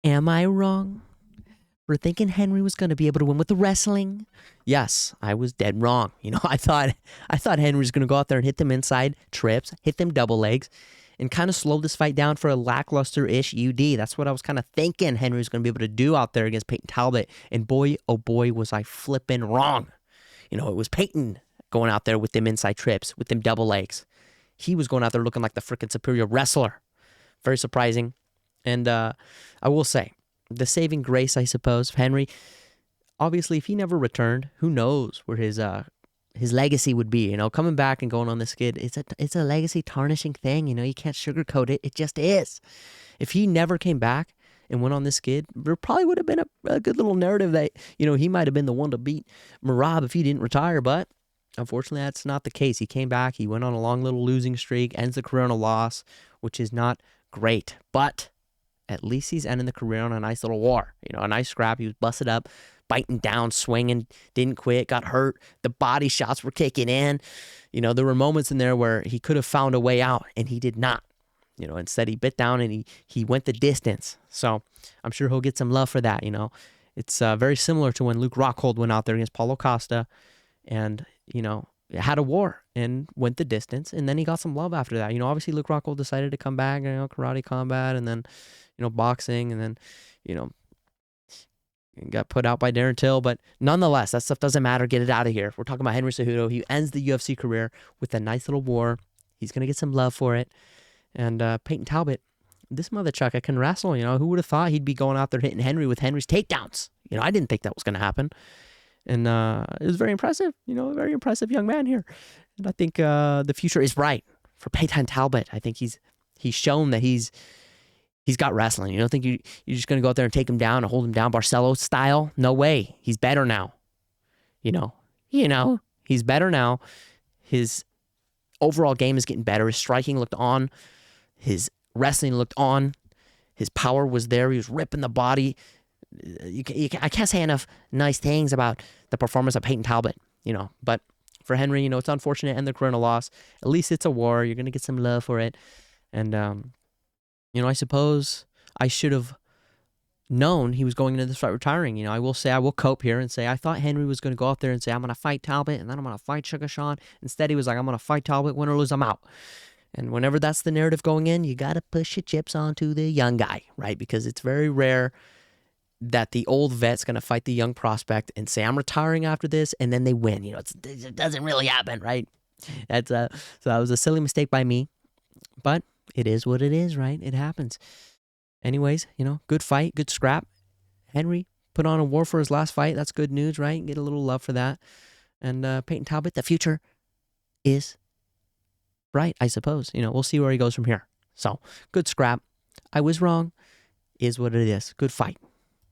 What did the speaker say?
Am I wrong for thinking Henry was going to be able to win with the wrestling? Yes, I was dead wrong. I thought Henry was going to go out there and hit them inside trips, hit them double legs, and kind of slow this fight down for a lackluster-ish UD. That's what I was kind of thinking Henry was going to be able to do out there against Payton Talbot. And boy, oh boy, was I flipping wrong. It was Payton going out there with them inside trips, with them double legs. He was going out there looking like the freaking superior wrestler. Very surprising. And I will say, the saving grace, I suppose, of Henry, obviously, if he never returned, who knows where his legacy would be. Coming back and going on this skid, it's a legacy tarnishing thing. You can't sugarcoat it. It just is. If he never came back and went on this skid, there probably would have been a good little narrative that, he might have been the one to beat Merab if he didn't retire. But unfortunately, that's not the case. He came back. He went on a long little losing streak, ends the career on a loss, which is not great. But at least he's ending the career on a nice little war. A nice scrap. He was busted up, biting down, swinging, didn't quit, got hurt. The body shots were kicking in. There were moments in there where he could have found a way out, and he did not. Instead he bit down and he went the distance. So I'm sure he'll get some love for that. It's very similar to when Luke Rockhold went out there against Paulo Costa and, had a war and went the distance, and then he got some love after that. Obviously Luke Rockhold decided to come back, karate combat, and then, boxing, and then, got put out by Darren Till. But nonetheless, that stuff doesn't matter. Get it out of here. We're talking about Henry Cejudo. He ends the UFC career with a nice little war. He's going to get some love for it. And Payton Talbot, this mother chucker can wrestle. Who would have thought he'd be going out there hitting Henry with Henry's takedowns? I didn't think that was going to happen. And it was very impressive. A very impressive young man here. And I think the future is bright for Payton Talbot. I think he's shown that he's got wrestling. You don't think you're just going to go out there and take him down and hold him down Barcelo style? No way. He's better now. He's better now. His overall game is getting better. His striking looked on. His wrestling looked on. His power was there. He was ripping the body. I can't say enough nice things about the performance of Payton Talbot, But for Henry, it's unfortunate and the career in a loss. At least it's a war. You're going to get some love for it. And, I suppose I should have known he was going into this fight retiring. I will cope here and say I thought Henry was going to go out there and say, I'm going to fight Talbot and then I'm going to fight Sugar Sean. Instead, he was like, I'm going to fight Talbot, win or lose, I'm out. And whenever that's the narrative going in, you got to push your chips onto the young guy, right? Because it's very rare that the old vet's going to fight the young prospect and say, I'm retiring after this, and then they win. It doesn't really happen, right? So that was a silly mistake by me. But it is what it is, right? It happens. Anyways, good fight, good scrap. Henry put on a war for his last fight. That's good news, right? Get a little love for that. And Payton Talbot, the future is bright, I suppose. We'll see where he goes from here. So, good scrap. I was wrong. Is what it is. Good fight.